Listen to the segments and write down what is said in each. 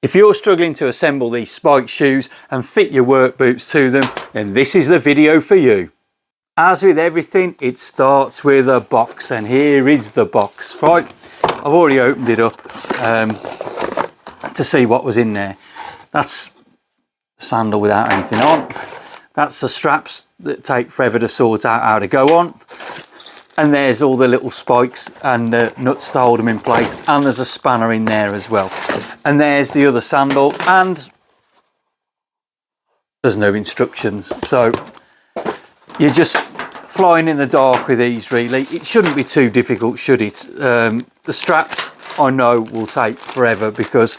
If you're struggling to assemble these spike shoes and fit your work boots to them, then this is the video for you. As with everything, it starts with a box, and here is the box. Right, I've already opened it up to see what was in there. That's the sandal without anything on. That's the straps that take forever to sort out how to go on. And there's all the little spikes and nuts to hold them in place, and there's a spanner in there as well. And there's the other sandal, and there's no instructions. So you're just flying in the dark with these, really. It shouldn't be too difficult, should it? The straps, I know, will take forever because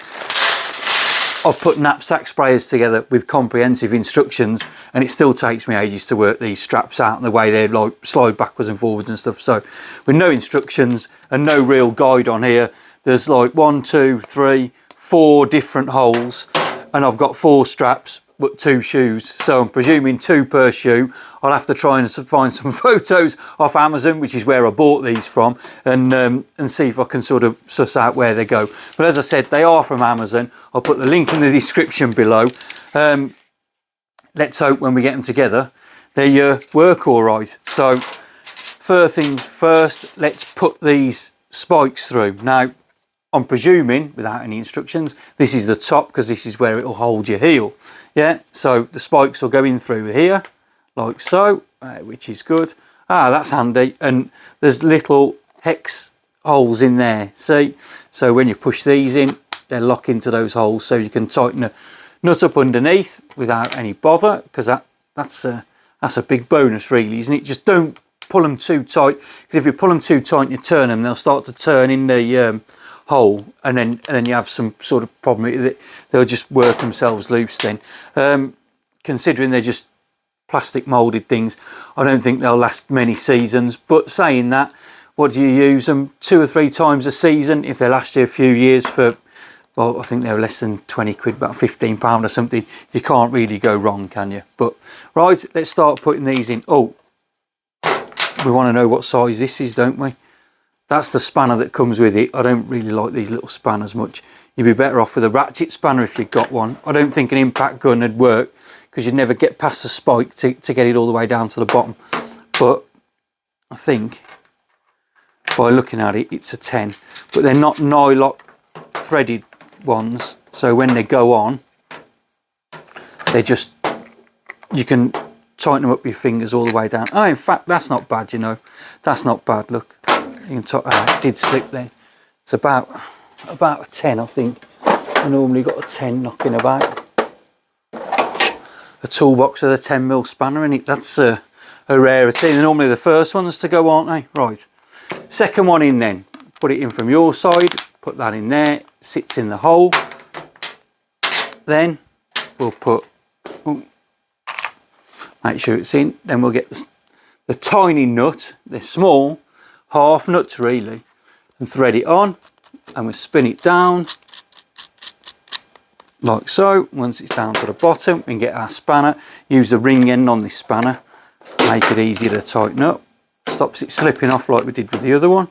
I've put knapsack sprayers together with comprehensive instructions, and it still takes me ages to work these straps out and the way they like slide backwards and forwards and stuff. So with no instructions and no real guide on here, there's like 1, 2, 3, 4 different holes, and I've got 4 straps but 2 shoes, so I'm presuming 2 per shoe. I'll have to try and find some photos off Amazon, which is where I bought these from, and see if I can sort of suss out where they go. But as I said, they are from Amazon. I'll put the link in the description below. Let's hope when we get them together, they work all right. So first things first, let's put these spikes through. Now, I'm presuming, without any instructions, this is the top because this is where it will hold your heel. Yeah, so the spikes will go in through here, like so, which is good. Ah, that's handy. And there's little hex holes in there, see? So when you push these in, they lock into those holes, so you can tighten a nut up underneath without any bother, because that's a big bonus, really, isn't it? Just don't pull them too tight, because if you pull them too tight and you turn them, they'll start to turn in the hole, and then you have some sort of problem with it. They'll just work themselves loose then. Considering they're just plastic moulded things, I don't think they'll last many seasons. But saying that, what do you use them? 2 or 3 times a season. If they last you a few years for, well, I think they're less than 20 quid, about £15 or something, you can't really go wrong, can you? But right, let's start putting these in. Oh, we want to know what size this is, don't we? That's the spanner that comes with it. I don't really like these little spanners much. You'd be better off with a ratchet spanner if you've got one. I don't think an impact gun would work because you'd never get past the spike to get it all the way down to the bottom. But I think by looking at it, it's a 10. But they're not nylock threaded ones. So when they go on, they just, you can tighten them up with your fingers all the way down. Oh, in fact, that's not bad, you know. That's not bad, look. You can it did slip then. It's about a 10, I think. I normally got a 10 knocking about. A toolbox with a 10mm spanner in it. That's a rarity. They're normally the first ones to go, aren't they? Right. Second one in then. Put it in from your side. Put that in there. Sits in the hole. Then we'll put. Oh, make sure it's in. Then we'll get the tiny nut. They're small. Half nuts really, and thread it on, and we spin it down like so. Once it's down to the bottom, we can get our spanner, use the ring end on this spanner, make it easier to tighten up, stops it slipping off like we did with the other one.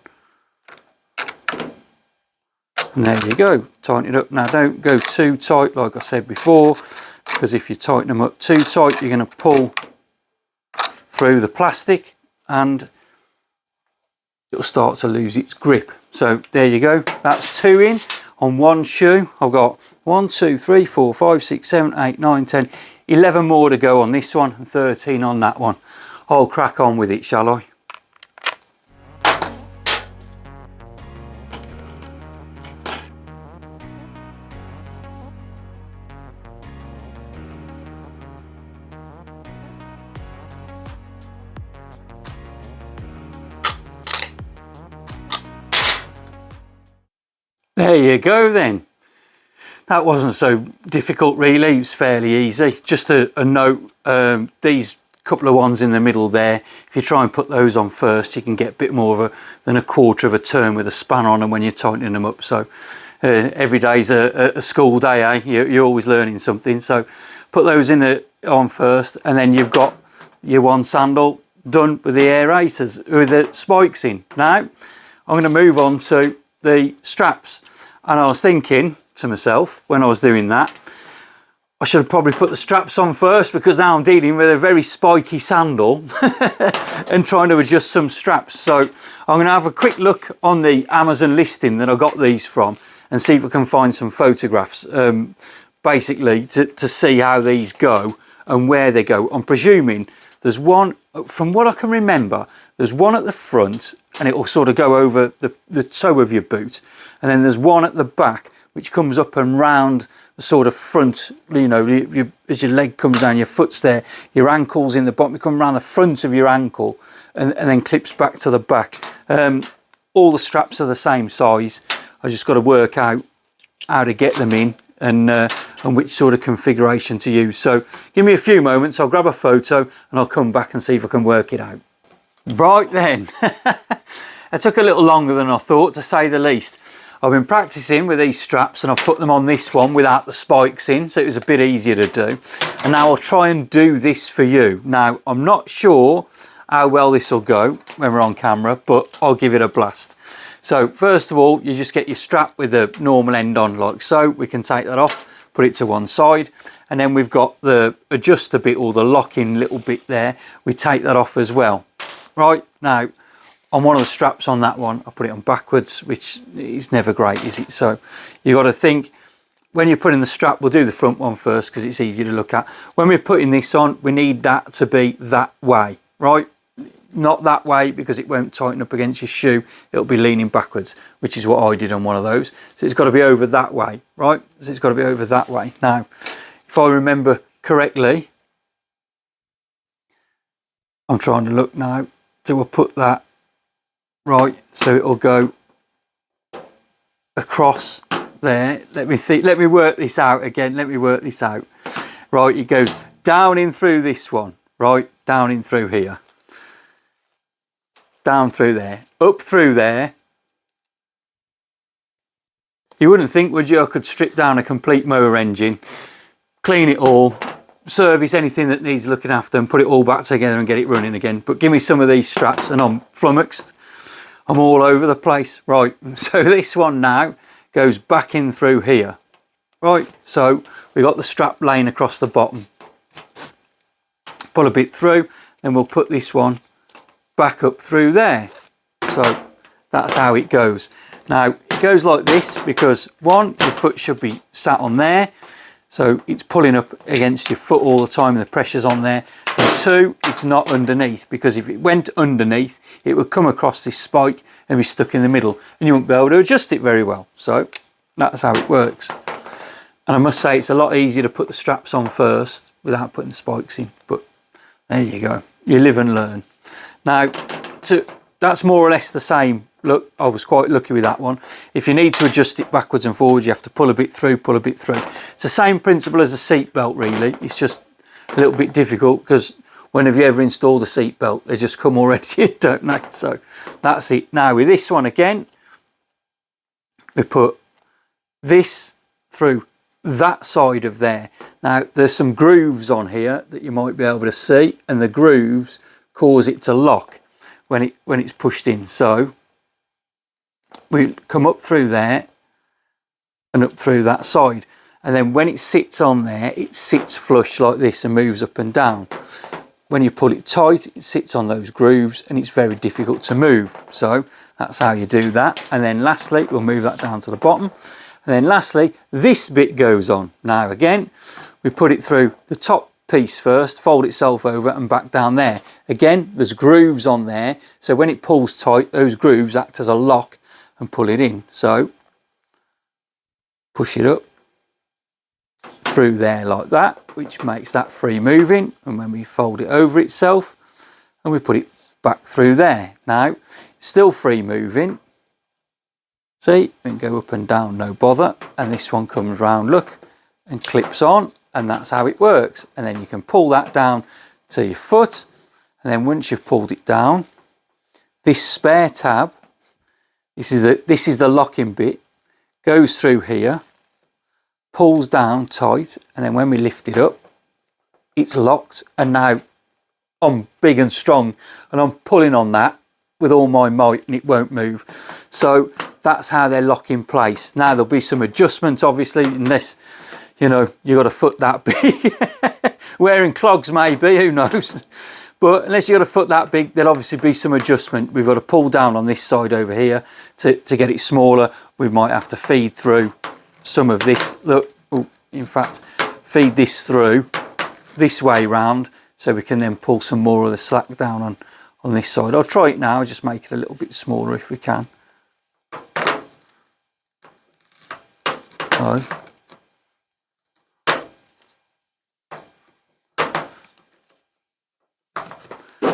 And there you go, tighten it up. Now don't go too tight like I said before, because if you tighten them up too tight, you're going to pull through the plastic and it'll start to lose its grip. So there you go, that's 2 in on one shoe. I've got 1, 2, 3, 4, 5, 6, 7, 8, 9, 10, 11 more to go on this one and 13 on that one. I'll crack on with it, shall I? There you go then. That wasn't so difficult really, it was fairly easy. Just a note, these couple of ones in the middle there, if you try and put those on first, you can get a bit more than a quarter of a turn with a spanner on them when you're tightening them up. So every day's a school day, eh? You're always learning something. So put those on first, and then you've got your one sandal done with the aerators, with the spikes in. Now, I'm going to move on to the straps. And I was thinking, to myself when I was doing that, I should have probably put the straps on first, because now I'm dealing with a very spiky sandal and trying to adjust some straps. So I'm going to have a quick look on the Amazon listing that I got these from and see if I can find some photographs, basically to see how these go and where they go. I'm presuming there's one, from what I can remember, there's one at the front and it will sort of go over the toe of your boot. And then there's one at the back which comes up and round the sort of front, you know, as your leg comes down, your foot's there, your ankle's in the bottom, you come around the front of your ankle and then clips back to the back. All the straps are the same size. I just got to work out how to get them in and which sort of configuration to use. So give me a few moments, I'll grab a photo and I'll come back and see if I can work it out. Right then, it took a little longer than I thought, to say the least. I've been practicing with these straps and I've put them on this one without the spikes in, so it was a bit easier to do. And now I'll try and do this for you. Now, I'm not sure how well this will go when we're on camera, but I'll give it a blast. So first of all, you just get your strap with the normal end on like so. We can take that off, put it to one side. And then we've got the adjuster bit, or the locking little bit there. We take that off as well. Right, now, on one of the straps on that one, I put it on backwards, which is never great, is it? So you've got to think, when you're putting the strap, we'll do the front one first because it's easy to look at. When we're putting this on, we need that to be that way, right? Not that way, because it won't tighten up against your shoe. It'll be leaning backwards, which is what I did on one of those. So it's got to be over that way, right? So it's got to be over that way. Now, if I remember correctly, I'm trying to look now. Do I put that right so it'll go across there? Let me think, let me work this out again. Let me work this out. Right, it goes down in through this one, right? Down in through here. Down through there, up through there. You wouldn't think, would you, I could strip down a complete motor engine, clean it all, service anything that needs looking after and put it all back together and get it running again. But give me some of these straps and I'm flummoxed. I'm all over the place. Right, so this one now goes back in through here. Right, so we've got the strap laying across the bottom. Pull a bit through, then we'll put this one back up through there. So that's how it goes. Now it goes like this because one, your foot should be sat on there, so it's pulling up against your foot all the time and the pressure's on there. And two, it's not underneath, because if it went underneath it would come across this spike and be stuck in the middle and you won't be able to adjust it very well. So that's how it works. And I must say, it's a lot easier to put the straps on first without putting spikes in, but there you go, you live and learn. Now, that's more or less the same. Look, I was quite lucky with that one. If you need to adjust it backwards and forwards, you have to pull a bit through, pull a bit through. It's the same principle as a seat belt, really. It's just a little bit difficult because whenever you ever install the seat belt, they just come already in, don't they? So that's it. Now with this one again, we put this through that side of there. Now there's some grooves on here that you might be able to see, and the grooves cause it to lock when it's pushed in. So we come up through there and up through that side, and then when it sits on there, it sits flush like this and moves up and down. When you pull it tight, it sits on those grooves and it's very difficult to move. So that's how you do that. And then lastly, we'll move that down to the bottom. And then lastly, this bit goes on. Now again, we put it through the top piece first, fold itself over and back down there. Again, there's grooves on there, so when it pulls tight, those grooves act as a lock and pull it in. So push it up through there like that, which makes that free moving. And when we fold it over itself and we put it back through there, now it's still free moving. See, we can go up and down, no bother. And this one comes round, look, and clips on. And that's how it works. And then you can pull that down to your foot, and then once you've pulled it down, this spare tab, this is the locking bit, goes through here, pulls down tight, and then when we lift it up, it's locked. And now I'm big and strong and I'm pulling on that with all my might and it won't move. So that's how they lock in place. Now there'll be some adjustments, obviously, unless, you know, you've got a foot that big. Wearing clogs maybe, who knows. But unless you've got a foot that big, there'll obviously be some adjustment. We've got to pull down on this side over here to get it smaller. We might have to feed through some of this. Look, in fact, feed this through this way round, so we can then pull some more of the slack down on this side. I'll try it now, just make it a little bit smaller if we can. So,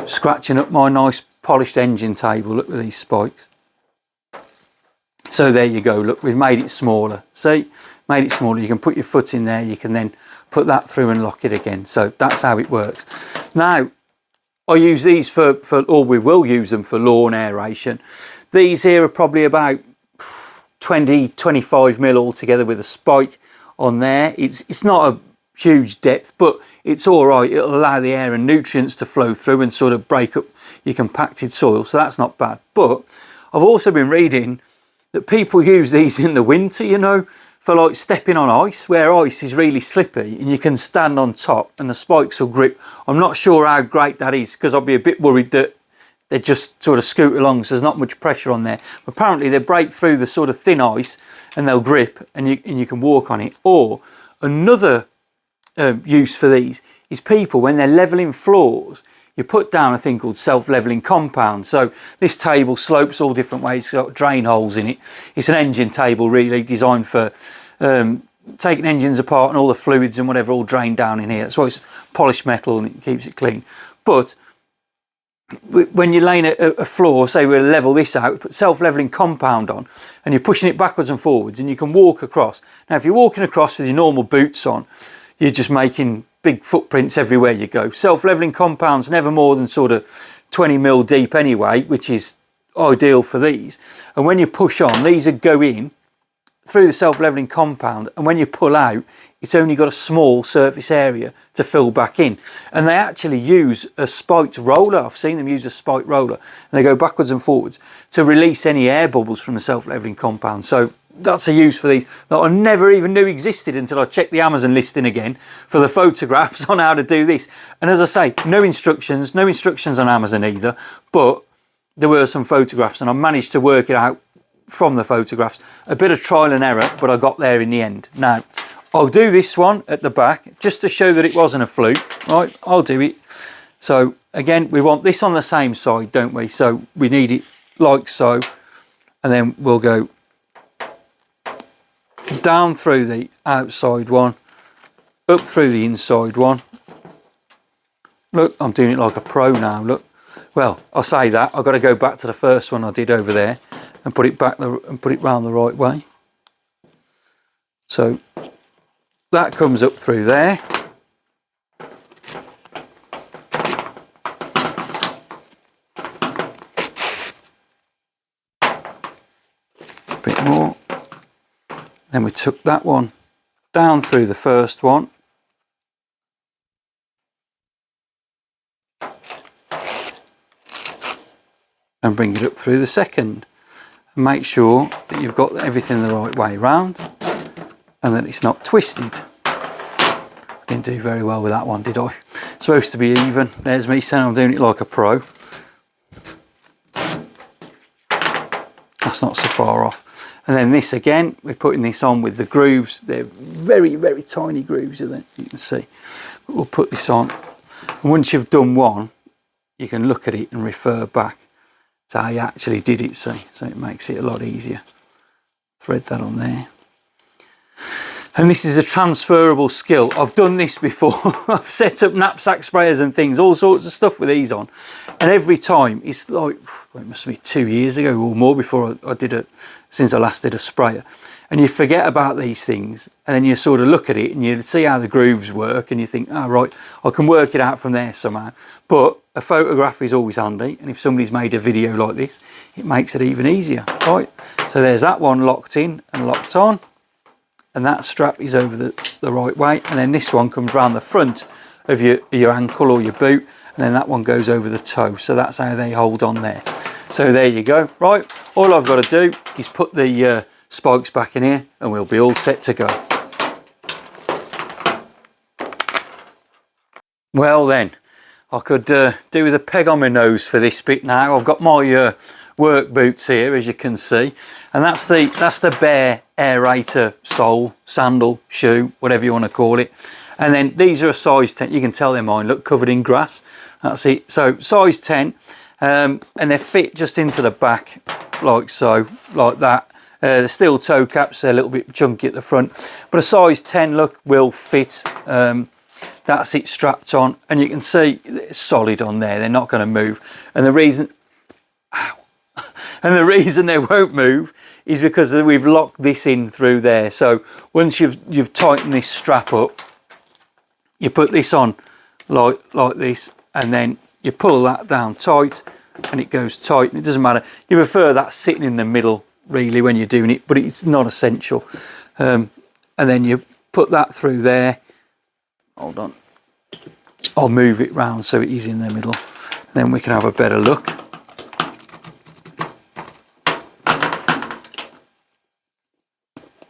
scratching up my nice polished engine table, look, with these spikes. So there you go, look, we've made it smaller. See, made it smaller. You can put your foot in there, you can then put that through and lock it again. So that's how it works. Now, I use these for or we will use them for lawn aeration. These here are probably about 20-25 mil altogether with a spike on there. It's not a huge depth, but it's all right. It'll allow the air and nutrients to flow through and sort of break up your compacted soil, so that's not bad. But I've also been reading that people use these in the winter, you know, for like stepping on ice, where ice is really slippy and you can stand on top and the spikes will grip. I'm not sure how great that is, because I'll be a bit worried that they just sort of scoot along, so there's not much pressure on there. But apparently they break through the sort of thin ice and they'll grip, and you can walk on it. Or another use for these is people, when they're leveling floors, you put down a thing called self-leveling compound. So this table slopes all different ways, it's got drain holes in it. It's an engine table really, designed for taking engines apart and all the fluids and whatever all drain down in here. That's why it's polished metal and it keeps it clean. But when you're laying a floor, say we'll level this out, put self-leveling compound on, and you're pushing it backwards and forwards, and you can walk across. Now if you're walking across with your normal boots on, you're just making big footprints everywhere you go. Self-leveling compound's never more than sort of 20 mil deep anyway, which is ideal for these. And when you push on, these would go in through the self-leveling compound, and when you pull out, it's only got a small surface area to fill back in. And they actually use a spiked roller. I've seen them use a spiked roller, and they go backwards and forwards to release any air bubbles from the self-leveling compound. So that's a use for these that I never even knew existed until I checked the Amazon listing again for the photographs on how to do this. And as I say, no instructions on Amazon either, but there were some photographs and I managed to work it out from the photographs. A bit of trial and error, but I got there in the end. Now, I'll do this one at the back just to show that it wasn't a fluke. Right, I'll do it. So again, we want this on the same side, don't we? So we need it like so, and then we'll go down through the outside one, up through the inside one. Look, I'm doing it like a pro now, look. Well, I say that, I've got to go back to the first one I did over there and put it back and put it round the right way. So that comes up through there. A bit more. Then we took that one down through the first one. And bring it up through the second. And make sure that you've got everything the right way round and that it's not twisted. I didn't do very well with that one, did I? It's supposed to be even. There's me saying I'm doing it like a pro. That's not so far off. And then this again, we're putting this on with the grooves. They're very, very tiny grooves, you can see. But we'll put this on. And once you've done one, you can look at it and refer back to how you actually did it, see. So it makes it a lot easier. Thread that on there. And this is a transferable skill. I've done this before. I've set up knapsack sprayers and things, all sorts of stuff with these on. And every time, it's like, well, it must be 2 years ago or more before I did it, since I last did a sprayer. And you forget about these things, and then you sort of look at it and you see how the grooves work and you think, oh, right, I can work it out from there somehow. But a photograph is always handy, and if somebody's made a video like this, it makes it even easier, right? So there's that one locked in and locked on. And that strap is over the right way, and then this one comes round the front of your ankle or your boot, and then that one goes over the toe. So that's how they hold on there. So there you go. Right, all I've got to do is put the spikes back in here and we'll be all set to go. Well then, I could do with a peg on my nose for this bit now. I've got my work boots here, as you can see, and that's the bare aerator sole, sandal, shoe, whatever you want to call it. And then these are a size 10. You can tell they're mine, look, covered in grass. That's it. So size 10, and they fit just into the back, like so, like that. The steel toe caps are a little bit chunky at the front, but a size 10 look will fit. That's it strapped on, and you can see it's solid on there. They're not going to move, and the reason they won't move is because we've locked this in through there. So once you've tightened this strap up, you put this on like this, and then you pull that down tight, and it goes tight. And it doesn't matter. You prefer that sitting in the middle really when you're doing it, but it's not essential. And then you put that through there. Hold on, I'll move it round so it is in the middle, then we can have a better look.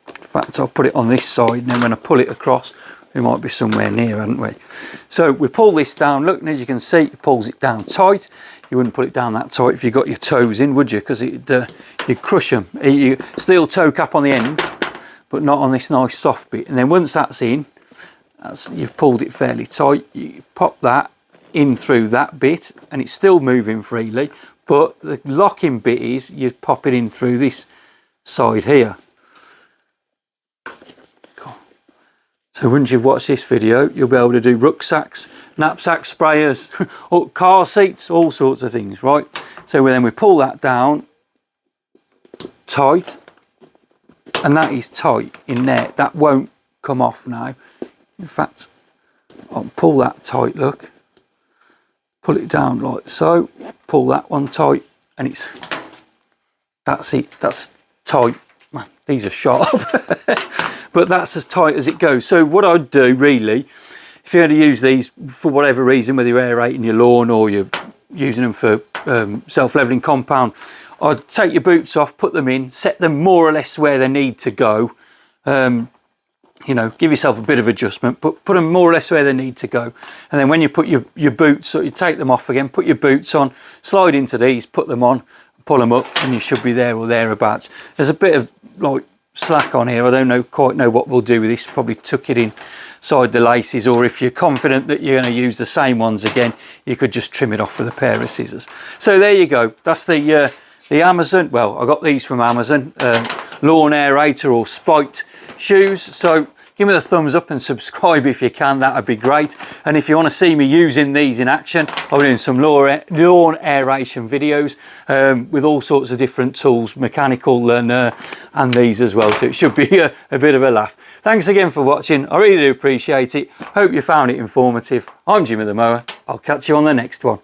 In fact, I'll put it on this side, and then when I pull it across, we might be somewhere near, hadn't we? So we pull this down, look, and as you can see, it pulls it down tight. You wouldn't put it down that tight if you got your toes in, would you? Because you'd crush them. You steel toe cap on the end, but not on this nice soft bit. And then once that's in, you've pulled it fairly tight, you pop that in through that bit, and it's still moving freely, but the locking bit is you pop it in through this side here. Cool. So once you've watched this video, you'll be able to do rucksacks, knapsack sprayers, or car seats, all sorts of things, right? So then we pull that down tight, and that is tight in there. That won't come off now. In fact, I'll pull that tight, look, pull it down like so, pull that one tight, and that's it, that's tight. Man, these are sharp, but that's as tight as it goes. So what I'd do really, if you're going to use these for whatever reason, whether you're aerating your lawn or you're using them for self-leveling compound, I'd take your boots off, put them in, set them more or less where they need to go. You know, give yourself a bit of adjustment, but put them more or less where they need to go. And then when you put your boots, so you take them off again, put your boots on, slide into these, put them on, pull them up, and you should be there or thereabouts. There's a bit of like slack on here. I don't quite know what we'll do with this. Probably tuck it inside the laces, or if you're confident that you're going to use the same ones again, you could just trim it off with a pair of scissors. So there you go. That's the Amazon. Well, I got these from Amazon. Lawn aerator or spiked shoes. So give me the thumbs up and subscribe if you can, that would be great. And if you want to see me using these in action, I'm doing some lawn aeration videos with all sorts of different tools, mechanical and these as well. So it should be a bit of a laugh. Thanks again for watching. I really do appreciate it. Hope you found it informative. I'm Jimmy the Mower. I'll catch you on the next one.